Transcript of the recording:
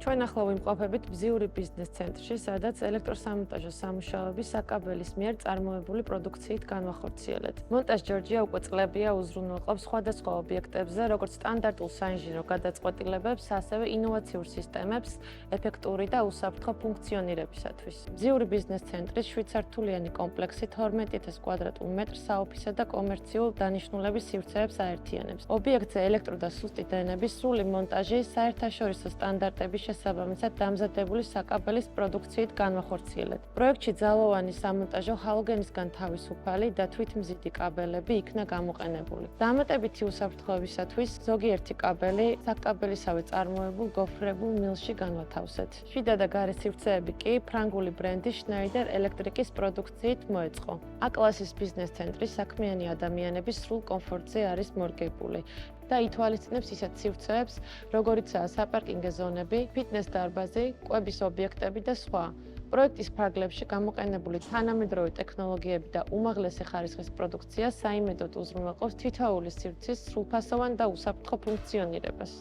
ჩვენ ახლა ვიმყოფებით ბზიური ბიზნეს ცენტრში, სადაც ელექტროსამონტაჟო სამუშაოების საკაბელის მიერ წარმოებული პროდუქციით განვახორციელეთ. მონტაჟ ჯორჯია უკვე წლებია უზრუნველყოფს სხვადასხვა ობიექტებზე, როგორც სტანდარტულ საინჟინრო გადაწყვეტილებებს, ასევე ინოვაციურ სისტემებს, ეფექტური და უსაფრთხო ფუნქციონირებისათვის. ბზიური ბიზნეს ცენტრის 7 სართულიანი კომპლექსი 12000 კვადრატულ მეტრს საოფისე და კომერციულ დანიშნულების სივრცეებს აერთიანებს. ობიექტზე ელექტრო და სუსტი დენების სრული მონტაჟი საერთაშორისო სტანდარტების შესაბამისად დამზადებული საკაბელის პროდუქციით განვახორციელეთ. პროექტში ძალოვანი სამონტაჟო ჰალოგენისგან თავისუფალი და თვითმზიდი კაბელები იქნა გამოყენებული. დამატებითი უსაფრთხოებისათვის ზოგიერთი კაბელი საკაბელისავე წარმოებულ გოფრებულ მილში განვათავსეთ. შიდა და გარე სივრცეები კი ფრანგული ბრენდის Schneider Electric-ის პროდუქციით მოეწყო. A-კლასის ბიზნეს ცენტრი საქმიანი ადამიანების სრულ კომფორტზე არის მორგებული და ითვალისწინებს ისეთ სივრცეებს, როგორიცაა საპარკინგო ზონები, ფიტნეს დარბაზი, კვების ობიექტები და სხვა. პროექტის ფარგლებში გამოყენებული თანამედროვე ტექნოლოგიები და უმაღლესი ხარისხის პროდუქცია საიმედოდ უზრუნველყოფს თითოეული სივრცის სრულფასოვან და უსაფრთხო ფუნქციონირებას.